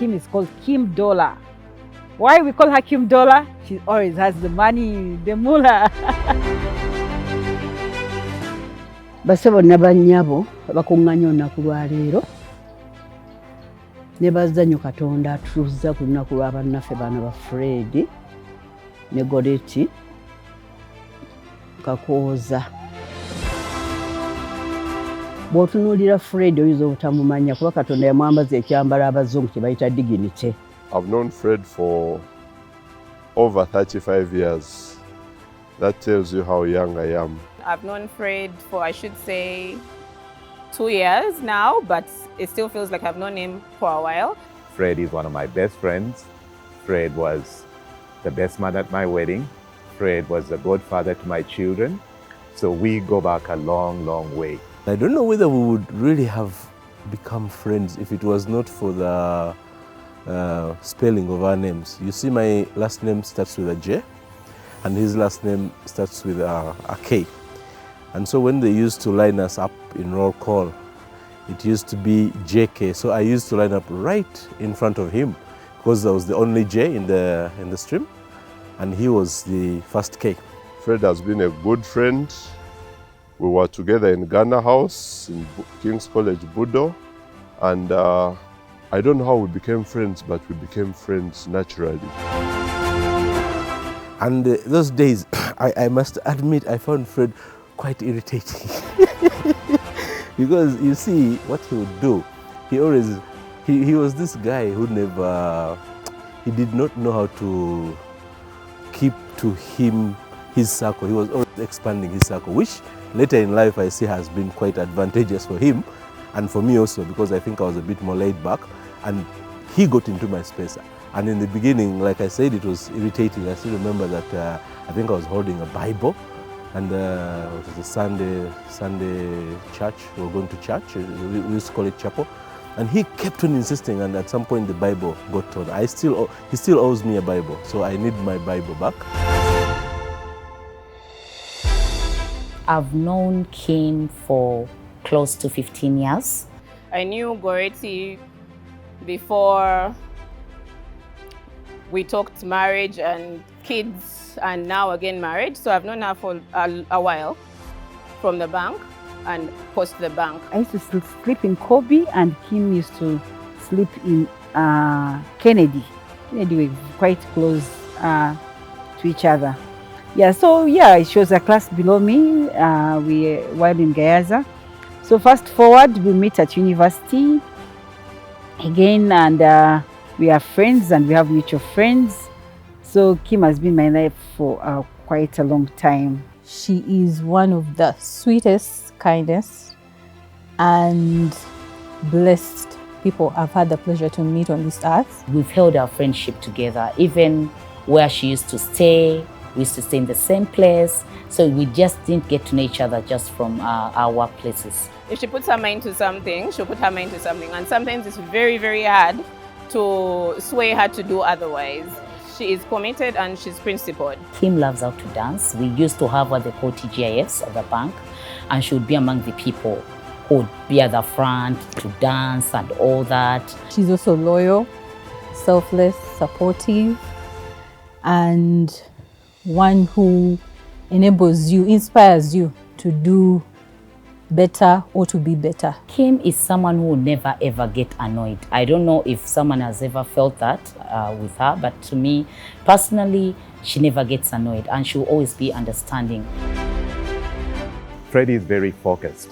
Kim is called Kim Dollar. Why we call her Kim Dollar? She always has the money, the moolah. Basse bonna bannyabo bakuŋŋaanye olunaku lwa leero ne bazza nnyo Katonda atuzza ku lunaku lwa bannaffe bano ba Fred ne Goretti Kakooza. Bw'otunuulira Fred oyinza obutamumanya kuba Katonda yamwambaza ekyambalo abazungu kye bayita dignity. I've known Fred for over 35 years. That tells you how young I am. I've known Fred for, I should say, 2 years now, but it still feels like I've known him for a while. Fred is one of my best friends. Fred was the best man at my wedding. Fred was the godfather to my children. So we go back a long, long way. I don't know whether we would really have become friends if it was not for the spelling of our names. You see, my last name starts with a J and his last name starts with a K. And so when they used to line us up in roll call, it used to be JK. So I used to line up right in front of him because I was the only J in the stream and he was the first K. Fred has been a good friend. We were together in Ghana House, in King's College, Budo, and I don't know how we became friends, but we became friends naturally. And those days, I must admit, I found Fred quite irritating. Because you see, what he would do, he was this guy who he did not know how to keep to his circle. He was always expanding his circle, which later in life I see has been quite advantageous for him and for me also, because I think I was a bit more laid back and he got into my space. And in the beginning, like I said, it was irritating. I still remember that I think I was holding a Bible and it was a Sunday church. We were going to church. We used to call it chapel. And he kept on insisting, and at some point the Bible got torn. He still owes me a Bible, so I need my Bible back. I've known Kim for close to 15 years. I knew Goretti before we talked marriage and kids, and now again marriage. So I've known her for a while, from the bank and post the bank. I used to sleep in Kobe and Kim used to sleep in Kennedy. Kennedy were quite close to each other. Yeah, so yeah, she was a class below me. We were in Gayaza. So fast forward, we meet at university again, and we are friends and we have mutual friends. So Kim has been in my life for quite a long time. She is one of the sweetest, kindest, and blessed people I've had the pleasure to meet on this earth. We've held our friendship together, even where she used to stay. We used to stay in the same place, so we just didn't get to know each other just from our workplaces. If she puts her mind to something, she'll put her mind to something, and sometimes it's very, very hard to sway her to do otherwise. She is committed and she's principled. Kim loves how to dance. We used to have what they call TGIFs at the bank, and she would be among the people who would be at the front to dance and all that. She's also loyal, selfless, supportive, and one who enables you, inspires you to do better or to be better. Kim is someone who will never ever get annoyed. I don't know if someone has ever felt that with her, but to me personally, she never gets annoyed and she will always be understanding. Freddie is very focused.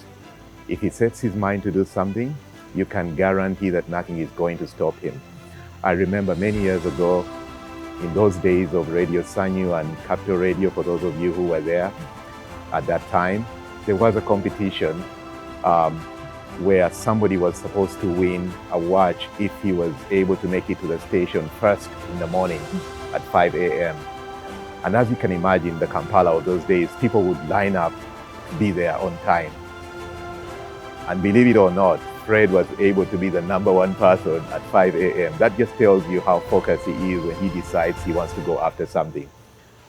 If he sets his mind to do something, you can guarantee that nothing is going to stop him. I remember many years ago, in those days of Radio Sanyu and Capital Radio, for those of you who were there at that time, there was a competition where somebody was supposed to win a watch if he was able to make it to the station first in the morning at 5 a.m. And as you can imagine, the Kampala of those days, people would line up to be there on time. And believe it or not, Fred was able to be the #1 person at 5 a.m. That just tells you how focused he is when he decides he wants to go after something.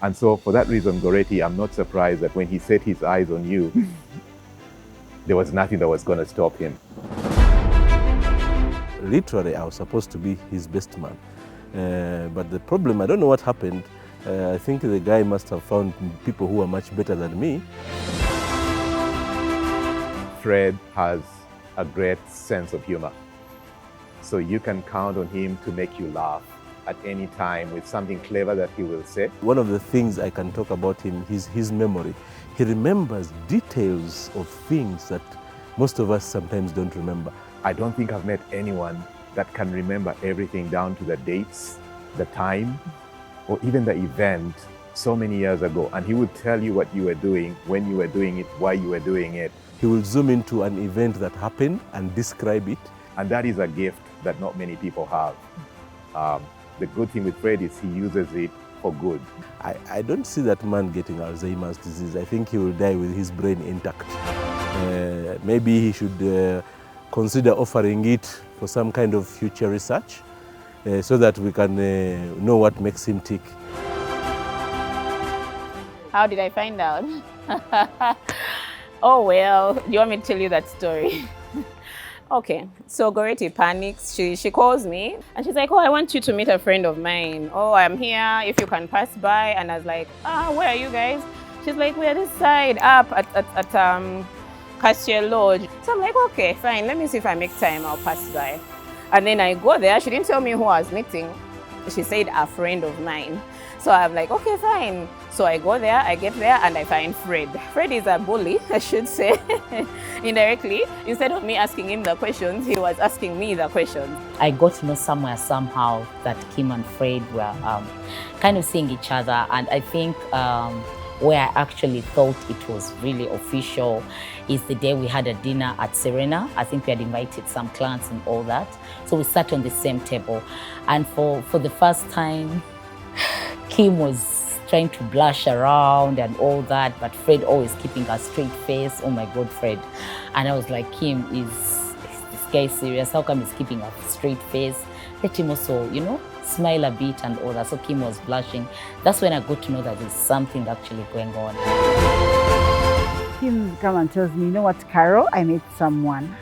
And so for that reason, Goretti, I'm not surprised that when he set his eyes on you, there was nothing that was going to stop him. literally I was supposed to be his best man. But the problem, I don't know what happened. I think the guy must have found people who are much better than me. Fred has a great sense of humor. So you can count on him to make you laugh at any time with something clever that he will say. One of the things I can talk about him is his memory. He remembers details of things that most of us sometimes don't remember. I don't think I've met anyone that can remember everything down to the dates, the time, or even the event so many years ago. And he would tell you what you were doing, when you were doing it, why you were doing it. He will zoom into an event that happened and describe it. And that is a gift that not many people have. The good thing with Fred is he uses it for good. I don't see that man getting Alzheimer's disease. I think he will die with his brain intact. Maybe he should consider offering it for some kind of future research so that we can know what makes him tick. How did I find out? Oh, well, do you want me to tell you that story? Okay, so Goretti panics. She calls me and she's like, oh, I want you to meet a friend of mine. Oh, I'm here, if you can pass by. And I was like, where are you guys? She's like, we're this side up at Castiel Lodge. So I'm like, okay, fine, let me see if I make time, I'll pass by. And then I go there. She didn't tell me who I was meeting. She said a friend of mine. So I'm like, okay, fine. So I go there, I get there, and I find Fred. Fred is a bully, I should say, indirectly. Instead of me asking him the questions, he was asking me the questions. I got to know somehow that Kim and Fred were kind of seeing each other. And I think where I actually thought it was really official is the day we had a dinner at Serena. I think we had invited some clients and all that. So we sat on the same table. And for the first time, Kim was trying to blush around and all that, but Fred always keeping a straight face. Oh my God, Fred. And I was like, Kim, is this guy serious? How come he's keeping a straight face? Let him also, smile a bit and all that. So Kim was blushing. That's when I got to know that there's something actually going on. Kim comes and tells me, you know what, Carol, I met someone.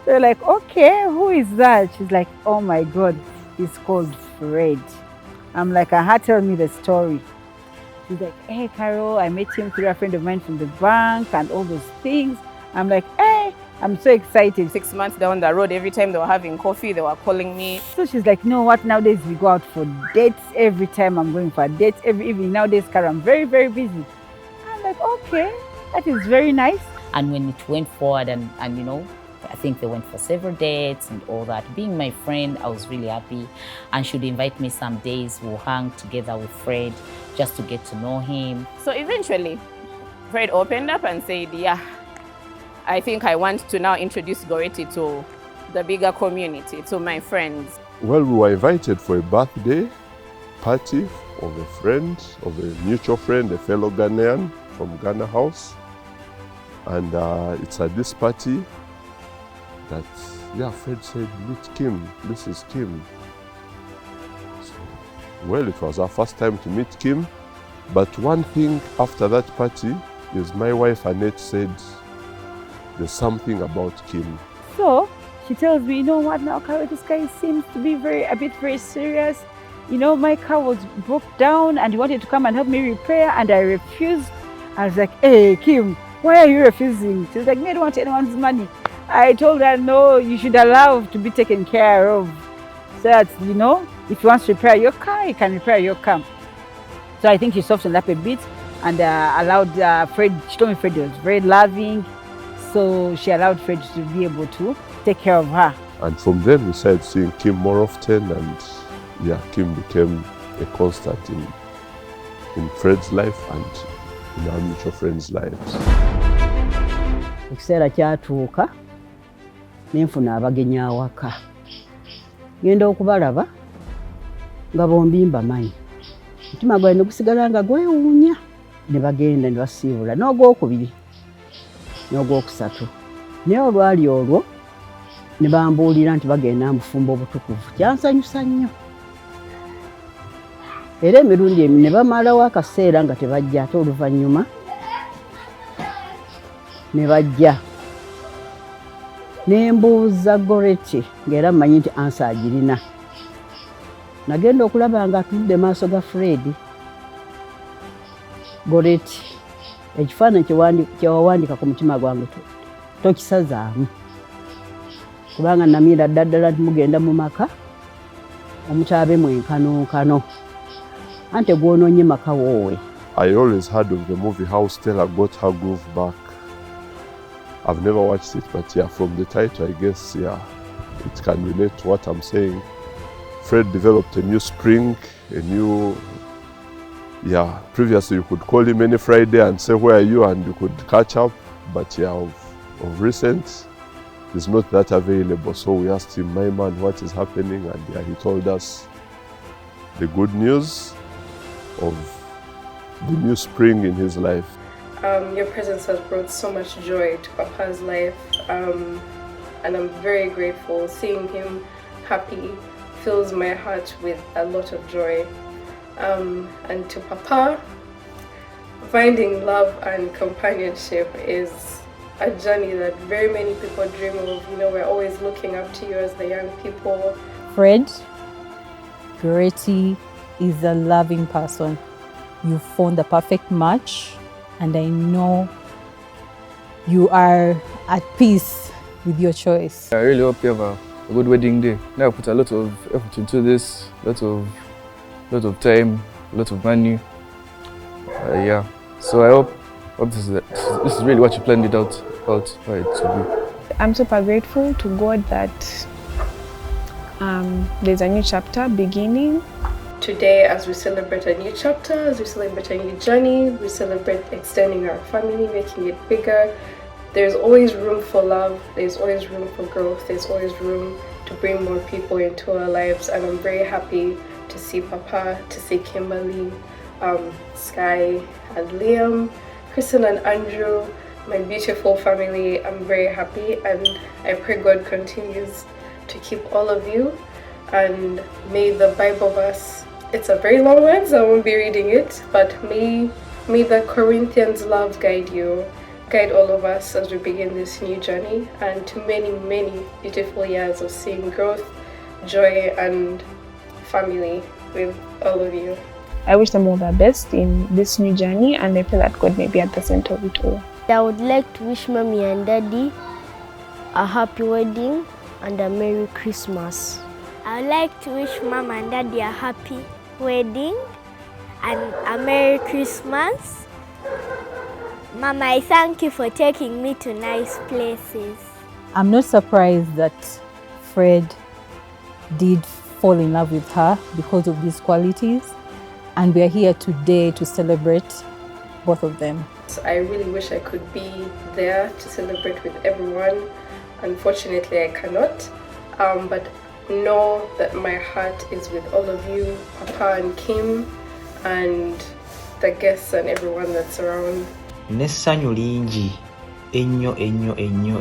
They're like, okay, who is that? She's like, oh my God, he's called Fred. I'm like, tell me the story. She's like, hey, Carol, I met him through a friend of mine from the bank and all those things. I'm like, hey, I'm so excited. 6 months down the road, every time they were having coffee, they were calling me. So she's like, you know what, nowadays we go out for dates. Every time I'm going for dates, every evening. Nowadays, Carol, I'm very, very busy. I'm like, okay, that is very nice. And when it went forward and I think they went for several dates and all that. Being my friend, I was really happy. And she'd invite me some days. We'll hang together with Fred just to get to know him. So eventually, Fred opened up and said, yeah, I think I want to now introduce Goretti to the bigger community, to my friends. Well, we were invited for a birthday party of a friend, of a mutual friend, a fellow Ghanaian from Ghana House. And it's at this party that, Fred said, meet Kim, this is Kim. So, well, it was our first time to meet Kim, but one thing after that party is my wife Annette said, there's something about Kim. So she tells me, you know what now, Carol, this guy seems to be a bit very serious. My car was broke down and he wanted to come and help me repair and I refused. I was like, hey, Kim, why are you refusing? She's like, I don't want anyone's money. I told her, no, you should allow to be taken care of. So that, if you want to repair your car, you can repair your car. So I think she softened up a bit and allowed Fred, she told me Fred was very loving. So she allowed Fred to be able to take care of her. And from then we started seeing Kim more often and Kim became a constant in Fred's life and in our mutual friends' lives. Ekiseera kyatuuka nenfuna abagenyi awaka. Ngenda okubalaba nga bombi mbamanyi. Mutima gwange ne gusigala nga gwewuunya. Ne bagenda ne basiibula n'ogwokubiri n'ogwokusatu. Naye olwali olwo ne bambuulira nti bagenda mufumba obutukuvu. Kyansanyusa nnyo. Era emirundi emi ne bamalawo akaseera nga tebajja ate oluvannyuma ne bajja. ne mbuuza Goreti ng'era mmanyi nti ansa agirina. Nagenda okulaba nga atudde maaso ga Fred. Goreti, ekifaananyi kye wawandika ku mutima gwange tokisazaamu. Kubanga namiira ddala nti mugenda mu maka omutaabe mwenkanonkano. Ante gwonoonye maka woowe. I always heard of the movie how Stella got her groove back. I've never watched it, but yeah, from the title, I guess, yeah, it can relate to what I'm saying. Fred developed a new spring, previously you could call him any Friday and say, where are you? And you could catch up. But yeah, of recent, he's not that available. So we asked him, my man, what is happening? And yeah, he told us the good news of the new spring in his life. Your presence has brought so much joy to Papa's life, and I'm very grateful. Seeing him happy fills my heart with a lot of joy. And to Papa, finding love and companionship is a journey that very many people dream of. You know, we're always looking up to you as the young people. Fred, Goreti is a loving person. You found the perfect match, and I know you are at peace with your choice. I really hope you have a good wedding day. I put a lot of effort into this, lot of time, a lot of money. Yeah, so I hope this is really what you planned it out for it to be. I'm super grateful to God that there's a new chapter beginning. Today, as we celebrate a new chapter, as we celebrate a new journey, we celebrate extending our family, making it bigger. There's always room for love, there's always room for growth, there's always room to bring more people into our lives, and I'm very happy to see Papa, to see Kimberly, Sky and Liam, Kristen and Andrew, my beautiful family. I'm very happy, and I pray God continues to keep all of you, and may the Bible verse, it's a very long one, so I won't be reading it, but may the Corinthians love guide you, guide all of us as we begin this new journey, and to many, many beautiful years of seeing growth, joy, and family with all of you. I wish them all the best in this new journey, and I pray that God may be at the center of it all. I would like to wish Mommy and Daddy a happy wedding and a Merry Christmas. I would like to wish Mom and Daddy a happy wedding and a Merry Christmas. Mama, I thank you for taking me to nice places. I'm not surprised that Fred did fall in love with her because of these qualities, and we are here today to celebrate both of them. I really wish I could be there to celebrate with everyone. Unfortunately, I cannot, but know that my heart is with all of you, Papa and Kim, and the guests and everyone that's around. Nessanyu lingi ennyo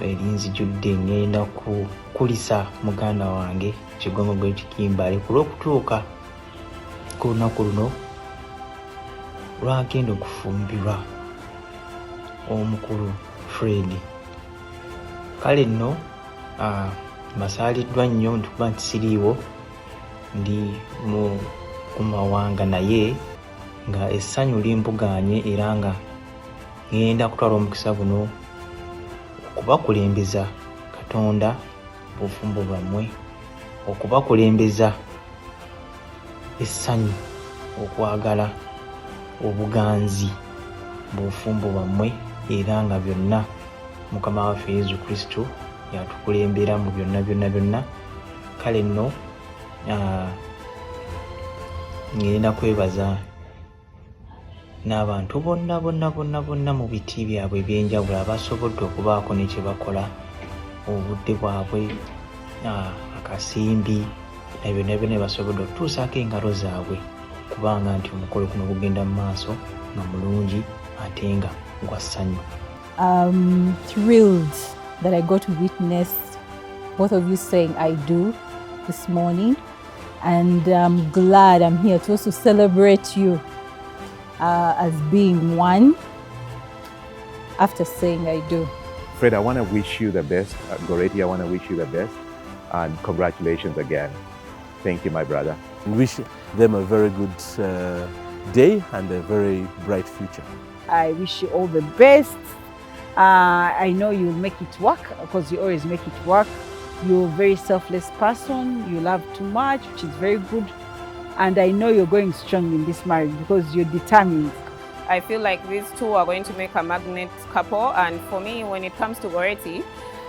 erinzijjudde ngenda kukulisa muganda wange Kigongo gw'Ekikimbale ku lw'okutuuka ku lunaku luno lwagenda okufumbirwa omukulu Fred. Kale nno masaaliddwa nnyo ntukuba nti siriiwo, ndi ku mawanga naye nga essanyu limbuganye era nga ngenda kutwala omukisa guno okubakulembeza Katonda bufumbo bwammwe, okubakulembeza essanyu, okwagala, obuganzi bufumbo bwammwe, era nga byonna Mukama waffe Yesu Kristo yatukulembera mu byonna. Kale nno ngenda kwebaza n'abantu bonna mu biti byabwe ebyenjawulo abasobodde okubaako ne kye bakola, obudde bwabwe, akasimbi, na byonna basobodde okutuusaako engalo zaabwe, kubanga nti omukolo guno gugenda mu maaso nga mulungi ate nga gwa ssanyu. I'm thrilled that I got to witness both of you saying I do this morning, and I'm glad I'm here to also celebrate you as being one after saying I do. Fred, I want to wish you the best. Goretti, I want to wish you the best. And congratulations again. Thank you, my brother. Wish them a very good day and a very bright future. I wish you all the best. I know you'll make it work because you always make it work. You're a very selfless person. You love too much, which is very good. And I know you're going strong in this marriage because you're determined. I feel like these two are going to make a magnet couple. And for me, when it comes to Goretti,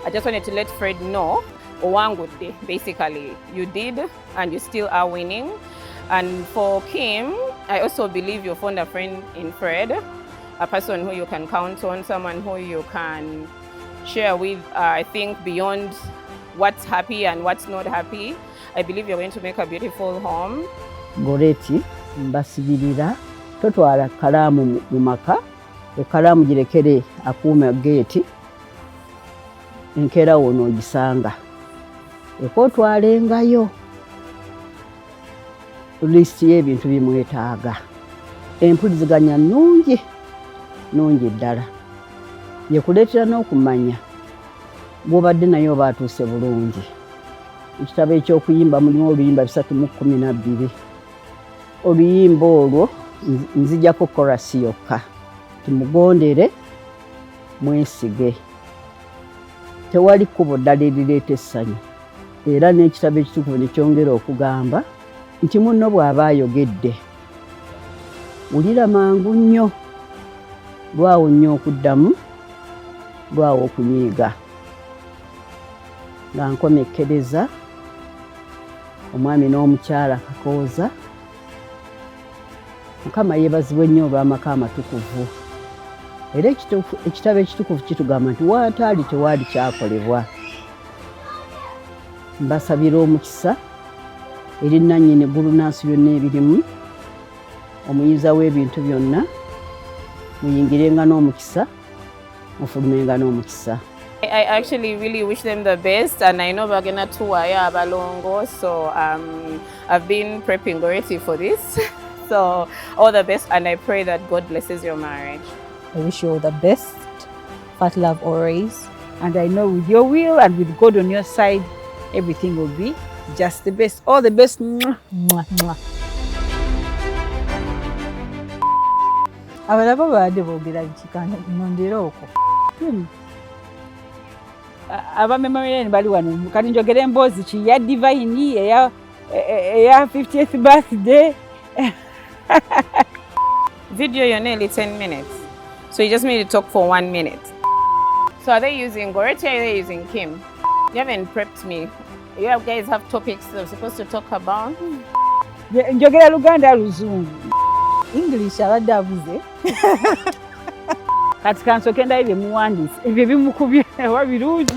I just wanted to let Fred know, one good day, basically. You did, and you still are winning. And for Kim, I also believe you found a friend in Fred, a person who you can count on, someone who you can share with, I think, beyond what's happy and what's not happy. I believe you're going to make a beautiful home. Goretti, mbasibirira totwala kalaamu mu maka, ekalaamu girekere akuuma geeti, enkeera wono ogisanga. Ekotwalengayo listi y'ebintu bimwetaaga. Empuliziganya nnungi ddala. Yekuleetera n'okumanya bw'obadde naye oba atuuse bulungi. Ekitabo eky'okuyimba mulimu oluyimba 312. Oluyimba olwo nzijjako korasi yokka. Tumugondere, mwesige. Tewali kkubo ddala erireeta essanyu. Era n'ekitabo ekitukuvu ne kyongera okugamba nti munno bw'aba ayogedde, wulira mangu nnyo, lwawo nnyo okuddamu, lwawo okunyiiga. Nga nkomekkereza omwami n'omukyala Kakooza, Mukama yeebazibwe nnyo olw'amaka amatukuvu. Era ekitabo ekitukuvu kitugamba nti w'ataali tewaali kyakolebwa. Mbasabira omukisa eri nannyini eggulu n'ensi byonna ebirimu, omuyiza w'ebintu byonna, muyingirenga n'omukisa, mufulumenga n'omukisa. I actually really wish them the best, and I know we're gonna tour Abalongo, so I've been prepping Goretti for this. So all the best, and I pray that God blesses your marriage. I wish you all the best. Fat love always. And I know with your will and with God on your side, everything will be just the best. All the best. Mwah, mwah, mwah. Abalaba baadde boogera bikikana nondera okwo. Aba memorylane bali wano. Kati njogera emboozi ki ya Divine eya 50th birthday. Video, you're nearly 10 minutes. So you just need to talk for 1 minute. So are they using Goretti or are they using Kim? You haven't prepped me. You guys have topics that I'm supposed to talk about? Njogera Luganda Luzungu. English abadde abuze. Kati kansooke ndabire muwandiisi. Ebyo bimukubye wa birungi.